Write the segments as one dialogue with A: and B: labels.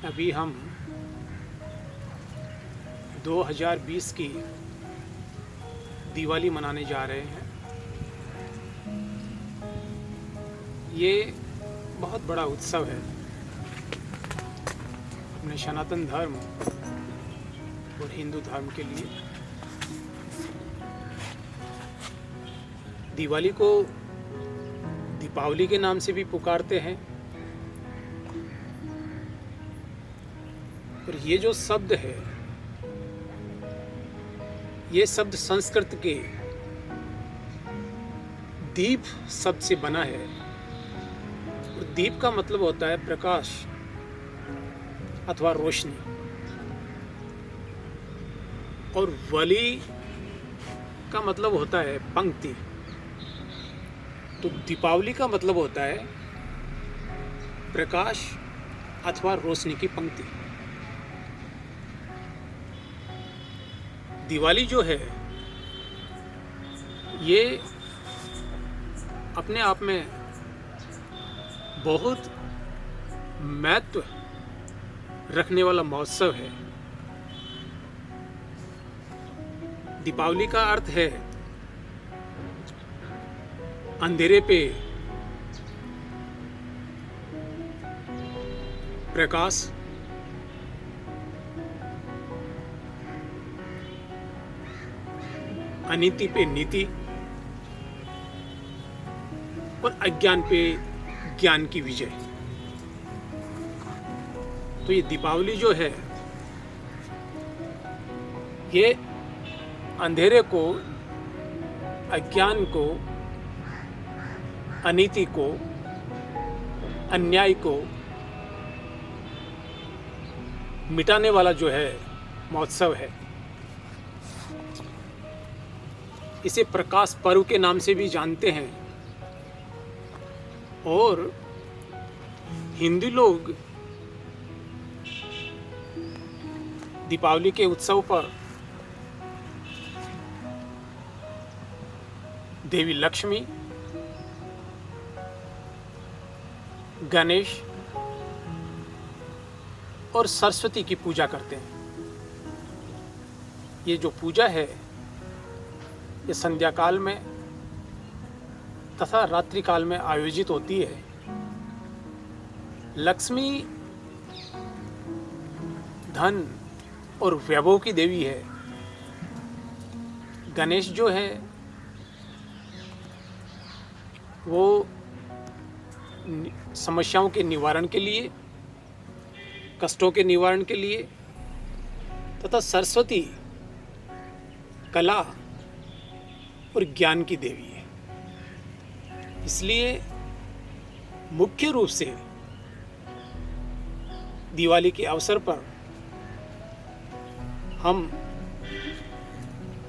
A: अभी हम 2020 की दिवाली मनाने जा रहे हैं। ये बहुत बड़ा उत्सव है अपने सनातन धर्म और हिंदू धर्म के लिए। दिवाली को दीपावली के नाम से भी पुकारते हैं। और ये जो शब्द है, ये शब्द संस्कृत के दीप शब्द से बना है। और दीप का मतलब होता है प्रकाश अथवा रोशनी, और वली का मतलब होता है पंक्ति। तो दीपावली का मतलब होता है प्रकाश अथवा रोशनी की पंक्ति। दिवाली जो है ये अपने आप में बहुत महत्व रखने वाला महोत्सव है। दीपावली का अर्थ है अंधेरे पे प्रकाश, अनीति पे नीति और अज्ञान पे ज्ञान की विजय। तो ये दीपावली जो है ये अंधेरे को, अज्ञान को, अनीति को, अन्याय को मिटाने वाला जो है महोत्सव है। इसे प्रकाश पर्व के नाम से भी जानते हैं। और हिंदू लोग दीपावली के उत्सव पर देवी लक्ष्मी, गणेश और सरस्वती की पूजा करते हैं। ये जो पूजा है ये संध्या काल में तथा रात्रि काल में आयोजित होती है। लक्ष्मी धन और वैभव की देवी है। गणेश जो है वो समस्याओं के निवारण के लिए, कष्टों के निवारण के लिए, तथा सरस्वती कला और ज्ञान की देवी है। इसलिए मुख्य रूप से दिवाली के अवसर पर हम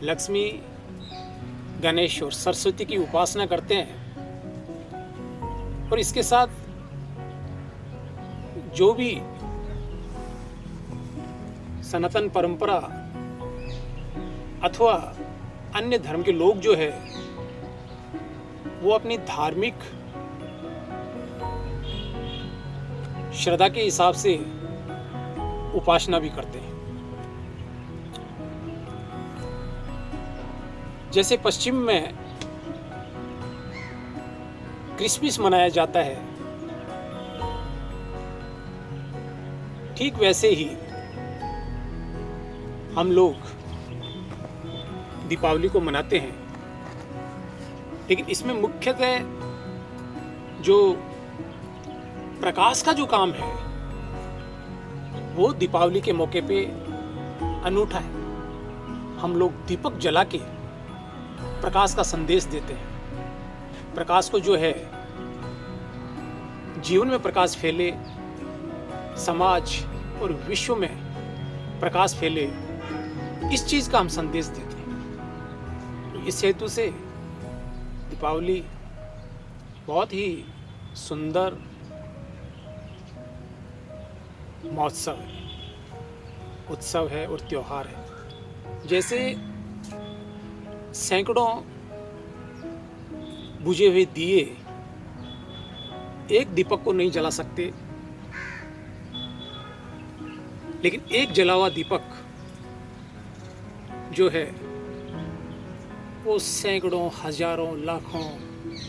A: लक्ष्मी, गणेश और सरस्वती की उपासना करते हैं। और इसके साथ जो भी सनातन परंपरा अथवा अन्य धर्म के लोग जो है वो अपनी धार्मिक श्रद्धा के हिसाब से उपासना भी करते हैं। जैसे पश्चिम में क्रिसमस मनाया जाता है, ठीक वैसे ही हम लोग दीपावली को मनाते हैं। लेकिन इसमें मुख्यतः जो प्रकाश का जो काम है वो दीपावली के मौके पे अनूठा है। हम लोग दीपक जला के प्रकाश का संदेश देते हैं। प्रकाश को जो है जीवन में प्रकाश फैले, समाज और विश्व में प्रकाश फैले, इस चीज का हम संदेश देते हैं। तो इस हेतु से दीपावली बहुत ही सुंदर महोत्सव है, उत्सव है और त्योहार है। जैसे सैकड़ों बुझे हुए दिए एक दीपक को नहीं जला सकते, लेकिन एक जला हुआ दीपक जो है वो सैकड़ों, हजारों, लाखों,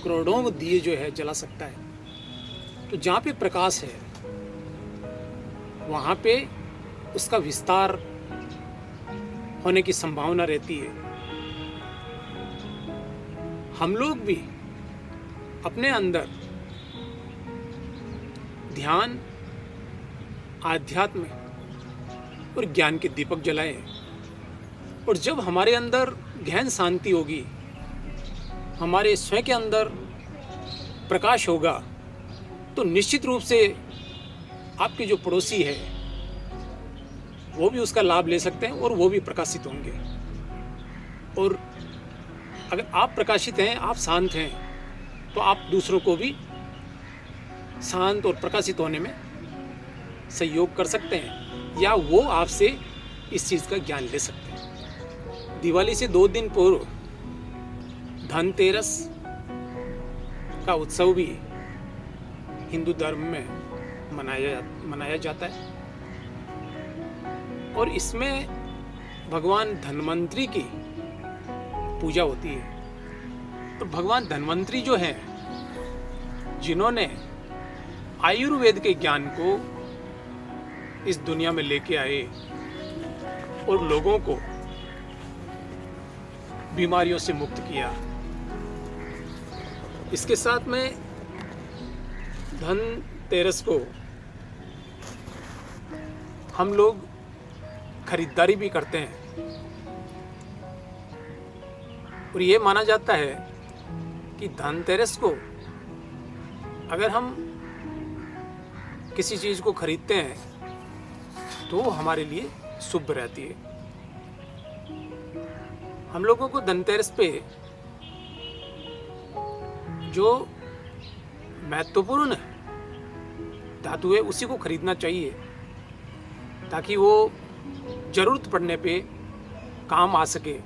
A: करोड़ों दिए जो है जला सकता है। तो जहाँ पे प्रकाश है वहाँ पे उसका विस्तार होने की संभावना रहती है। हम लोग भी अपने अंदर ध्यान, आध्यात्म और ज्ञान के दीपक जलाएं, और जब हमारे अंदर गहन शांति होगी, हमारे स्वयं के अंदर प्रकाश होगा, तो निश्चित रूप से आपके जो पड़ोसी है वो भी उसका लाभ ले सकते हैं और वो भी प्रकाशित होंगे। और अगर आप प्रकाशित हैं, आप शांत हैं, तो आप दूसरों को भी शांत और प्रकाशित होने में सहयोग कर सकते हैं, या वो आपसे इस चीज़ का ज्ञान ले सकते हैं। दिवाली से 2 दिन पूर्व धनतेरस का उत्सव भी हिंदू धर्म में मनाया जाता है, और इसमें भगवान धन्वंतरी की पूजा होती है। तो भगवान धन्वंतरी जो हैं, जिन्होंने आयुर्वेद के ज्ञान को इस दुनिया में लेके आए और लोगों को बीमारियों से मुक्त किया। इसके साथ में धनतेरस को हम लोग खरीदारी भी करते हैं, और ये माना जाता है कि धनतेरस को अगर हम किसी चीज़ को खरीदते हैं तो वो हमारे लिए शुभ रहती है। हम लोगों को धनतेरस पे जो महत्वपूर्ण धातु है उसी को खरीदना चाहिए, ताकि वो जरूरत पड़ने पे काम आ सके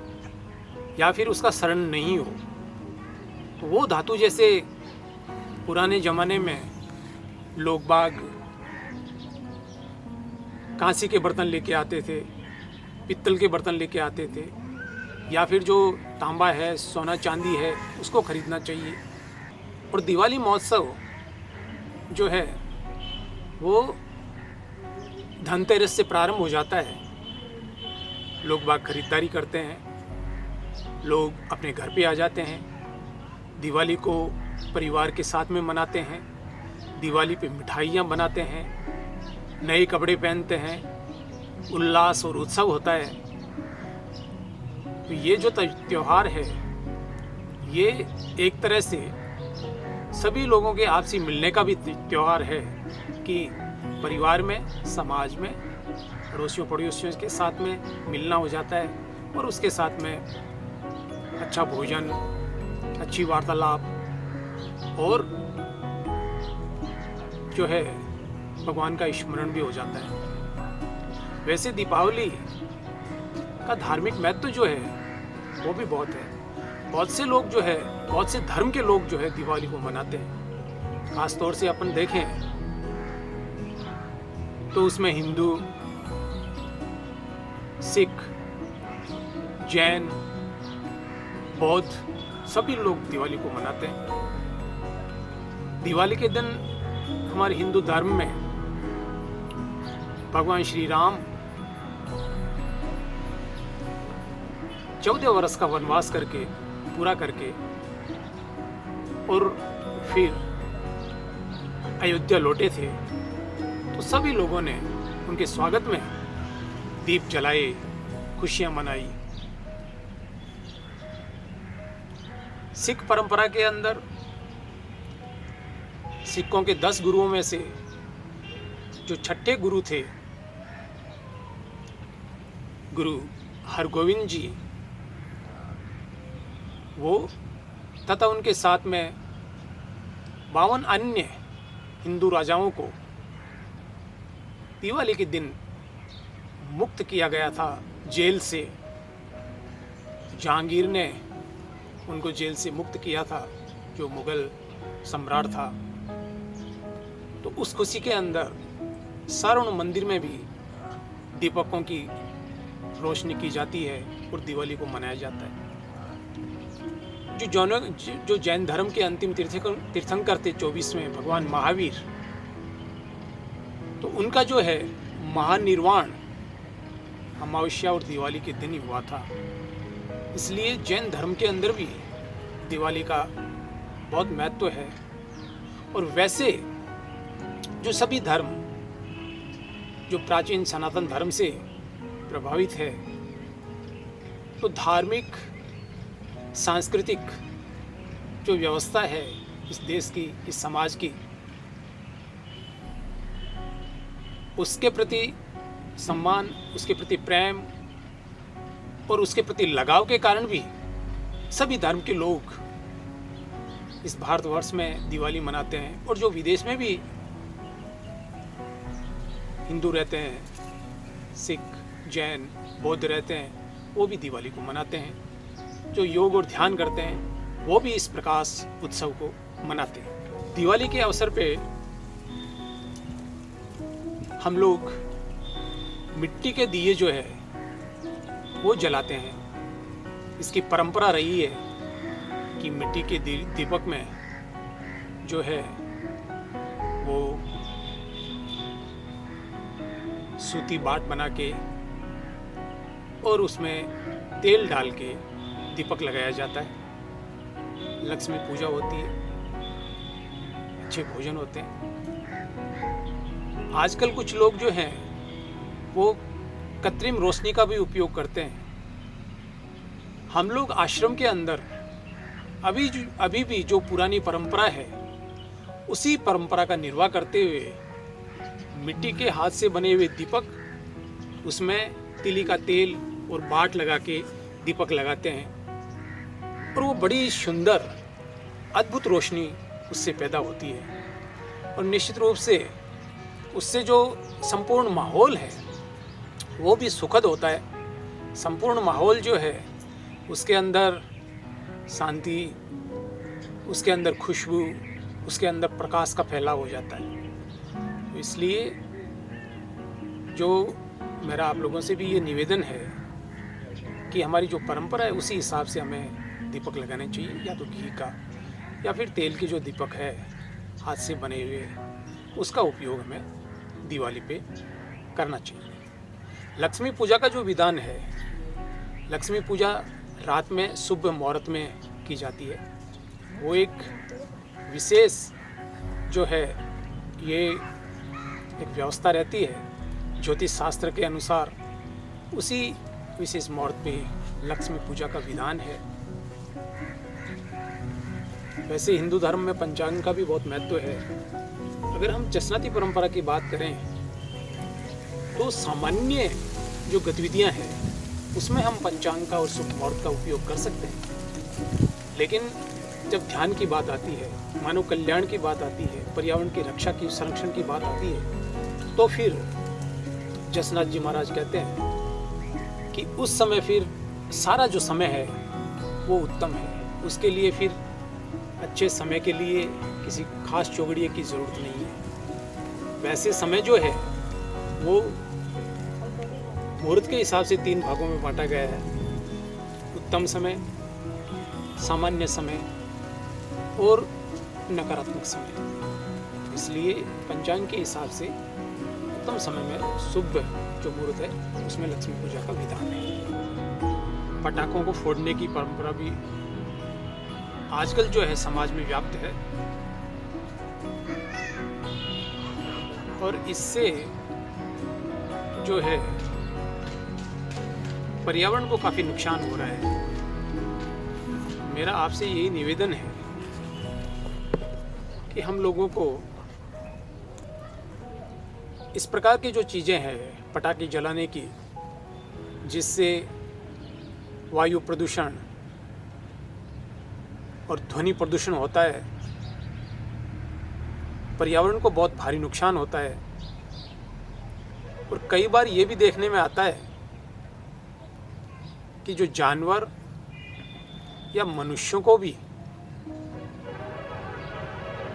A: या फिर उसका शरण नहीं हो। तो वो धातु, जैसे पुराने ज़माने में लोग बाग कांसी के बर्तन लेके आते थे, पित्तल के बर्तन लेके आते थे, या फिर जो तांबा है, सोना चांदी है, उसको खरीदना चाहिए। और दिवाली महोत्सव जो है वो धनतेरस से प्रारंभ हो जाता है। लोग बाग खरीदारी करते हैं, लोग अपने घर पे आ जाते हैं, दिवाली को परिवार के साथ में मनाते हैं, दिवाली पे मिठाइयाँ बनाते हैं, नए कपड़े पहनते हैं, उल्लास और उत्सव होता है। तो ये जो त्यौहार है, ये एक तरह से सभी लोगों के आपसी मिलने का भी त्यौहार है, कि परिवार में, समाज में, पड़ोसियों पड़ोसियों के साथ में मिलना हो जाता है, और उसके साथ में अच्छा भोजन, अच्छी वार्तालाप और जो है भगवान का स्मरण भी हो जाता है। वैसे दीपावली का धार्मिक महत्व जो है वो भी बहुत है। बहुत से लोग जो है, बहुत से धर्म के लोग जो है दिवाली को मनाते हैं। खास तौर से अपन देखें तो उसमें हिंदू, सिख, जैन, बौद्ध सभी लोग दिवाली को मनाते हैं। दिवाली के दिन हमारे हिंदू धर्म में भगवान श्री राम 14 वर्ष का वनवास करके पूरा करके और फिर अयोध्या लौटे थे। तो सभी लोगों ने उनके स्वागत में दीप जलाए, खुशियां मनाई। सिख परंपरा के अंदर सिखों के 10 गुरुओं में से जो छठे गुरु थे, गुरु हरगोविंद जी, वो तथा उनके साथ में 52 अन्य हिंदू राजाओं को दिवाली के दिन मुक्त किया गया था जेल से। जहांगीर ने उनको जेल से मुक्त किया था, जो मुगल सम्राट था। तो उस खुशी के अंदर सारण मंदिर में भी दीपकों की रोशनी की जाती है और दिवाली को मनाया जाता है। जो जैन धर्म के अंतिम तीर्थंकर थे 24वें भगवान महावीर, तो उनका जो है महानिर्वाण अमावस्या और दिवाली के दिन ही हुआ था। इसलिए जैन धर्म के अंदर भी दिवाली का बहुत महत्व है। और वैसे जो सभी धर्म जो प्राचीन सनातन धर्म से प्रभावित है, तो धार्मिक सांस्कृतिक जो व्यवस्था है इस देश की, इस समाज की, उसके प्रति सम्मान, उसके प्रति प्रेम और उसके प्रति लगाव के कारण भी सभी धर्म के लोग इस भारतवर्ष में दिवाली मनाते हैं। और जो विदेश में भी हिंदू रहते हैं, सिख, जैन, बौद्ध रहते हैं, वो भी दिवाली को मनाते हैं। जो योग और ध्यान करते हैं वो भी इस प्रकाश उत्सव को मनाते हैं। दिवाली के अवसर पे हम लोग मिट्टी के दिए जो है वो जलाते हैं। इसकी परंपरा रही है कि मिट्टी के दीपक में जो है वो सूती बाट बना के और उसमें तेल डाल के दीपक लगाया जाता है। लक्ष्मी पूजा होती है, अच्छे भोजन होते हैं। आजकल कुछ लोग जो हैं वो कृत्रिम रोशनी का भी उपयोग करते हैं। हम लोग आश्रम के अंदर अभी भी जो पुरानी परंपरा है उसी परंपरा का निर्वाह करते हुए मिट्टी के हाथ से बने हुए दीपक, उसमें तिली का तेल और बाट लगा के दीपक लगाते हैं और वो बड़ी सुंदर अद्भुत रोशनी उससे पैदा होती है। और निश्चित रूप से उससे जो संपूर्ण माहौल है वो भी सुखद होता है। संपूर्ण माहौल जो है उसके अंदर शांति, उसके अंदर खुशबू, उसके अंदर प्रकाश का फैलाव हो जाता है। तो इसलिए जो मेरा आप लोगों से भी ये निवेदन है कि हमारी जो परंपरा है उसी हिसाब से हमें दीपक लगाने चाहिए, या तो घी का या फिर तेल की जो दीपक है हाथ से बने हुए, उसका उपयोग हमें दिवाली पे करना चाहिए। लक्ष्मी पूजा का जो विधान है, लक्ष्मी पूजा रात में शुभ मुहूर्त में की जाती है। वो एक विशेष जो है ये एक व्यवस्था रहती है ज्योतिष शास्त्र के अनुसार। उसी विशेष मुहूर्त पे लक्ष्मी पूजा का विधान है। वैसे हिंदू धर्म में पंचांग का भी बहुत महत्व है। अगर हम चस्नाती परंपरा की बात करें तो सामान्य जो गतिविधियां हैं उसमें हम पंचांग का और शुभ मुहूर्त का उपयोग कर सकते हैं, लेकिन जब ध्यान की बात आती है, मानव कल्याण की बात आती है, पर्यावरण की रक्षा की, संरक्षण की बात आती है, तो फिर जसनाथ जी महाराज कहते हैं कि उस समय फिर सारा जो समय है वो उत्तम है। उसके लिए फिर अच्छे समय के लिए किसी खास चौगड़िए की ज़रूरत नहीं है। वैसे समय जो है वो मुहूर्त के हिसाब से 3 भागों में बांटा गया है। उत्तम समय, सामान्य समय और नकारात्मक समय। इसलिए पंचांग के हिसाब से उत्तम समय में शुभ जो मुहूर्त है उसमें लक्ष्मी पूजा का विधान है। पटाखों को फोड़ने की परंपरा भी आजकल जो है समाज में व्याप्त है और इससे जो है पर्यावरण को काफी नुकसान हो रहा है। मेरा आपसे यही निवेदन है कि हम लोगों को इस प्रकार की जो चीजें हैं पटाखे जलाने की, जिससे वायु प्रदूषण और ध्वनि प्रदूषण होता है, पर्यावरण को बहुत भारी नुकसान होता है। और कई बार ये भी देखने में आता है कि जो जानवर या मनुष्यों को भी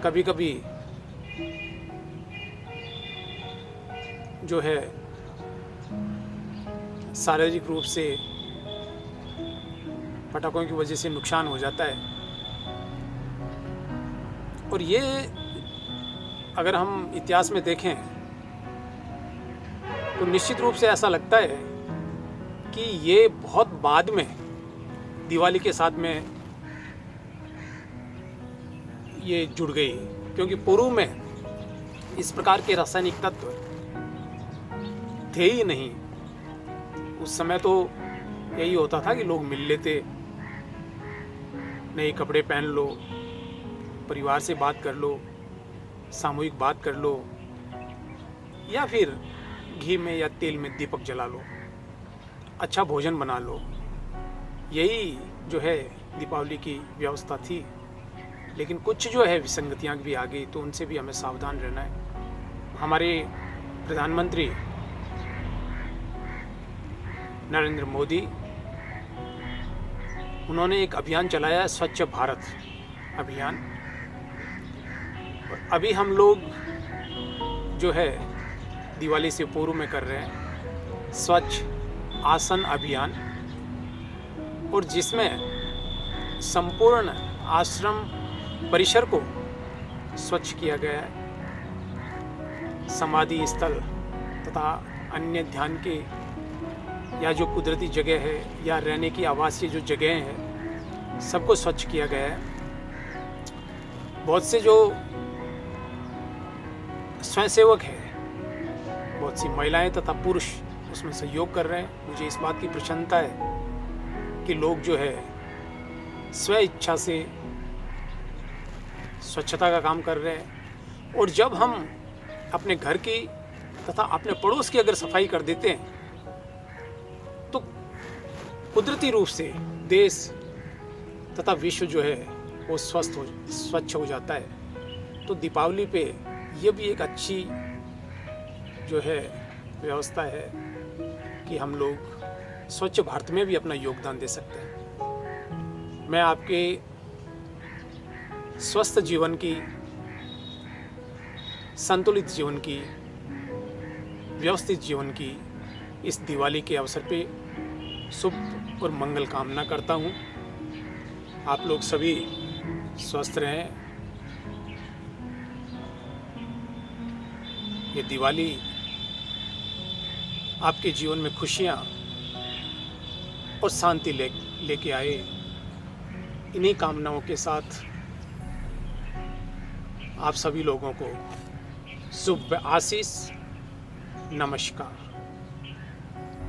A: कभी कभी जो है शारीरिक रूप से पटाखों की वजह से नुकसान हो जाता है। और ये अगर हम इतिहास में देखें तो निश्चित रूप से ऐसा लगता है कि ये बहुत बाद में दिवाली के साथ में ये जुड़ गई, क्योंकि पूर्व में इस प्रकार के रासायनिक तत्व थे ही नहीं। उस समय तो यही होता था कि लोग मिल लेते, नए कपड़े पहन लो, परिवार से बात कर लो, सामूहिक बात कर लो, या फिर घी में या तेल में दीपक जला लो, अच्छा भोजन बना लो। यही जो है दीपावली की व्यवस्था थी। लेकिन कुछ जो है विसंगतियाँ भी आ गई, तो उनसे भी हमें सावधान रहना है। हमारे प्रधानमंत्री नरेंद्र मोदी, उन्होंने एक अभियान चलाया है, स्वच्छ भारत अभियान। और अभी हम लोग जो है दिवाली से पूर्व में कर रहे हैं स्वच्छ आसन अभियान, और जिसमें संपूर्ण आश्रम परिसर को स्वच्छ किया गया है। समाधि स्थल तथा अन्य ध्यान के या जो कुदरती जगह है या रहने की आवासीय जो जगह हैं, सबको स्वच्छ किया गया है। बहुत से जो स्वयंसेवक हैं, बहुत सी महिलाएं तथा पुरुष उसमें सहयोग कर रहे हैं। मुझे इस बात की प्रसन्नता है कि लोग जो है स्व इच्छा से स्वच्छता का काम कर रहे हैं। और जब हम अपने घर की तथा अपने पड़ोस की अगर सफाई कर देते हैं तो कुदरती रूप से देश तथा विश्व जो है वो स्वच्छ हो जाता है। तो दीपावली पे ये भी एक अच्छी जो है व्यवस्था है कि हम लोग स्वच्छ भारत में भी अपना योगदान दे सकते हैं। मैं आपके स्वस्थ जीवन की, संतुलित जीवन की, व्यवस्थित जीवन की इस दिवाली के अवसर पे शुभ और मंगल कामना करता हूँ। आप लोग सभी स्वस्थ रहें। ये दिवाली आपके जीवन में खुशियाँ और शांति लेके आए, इन्हीं कामनाओं के साथ आप सभी लोगों को शुभ आशीष। नमस्कार।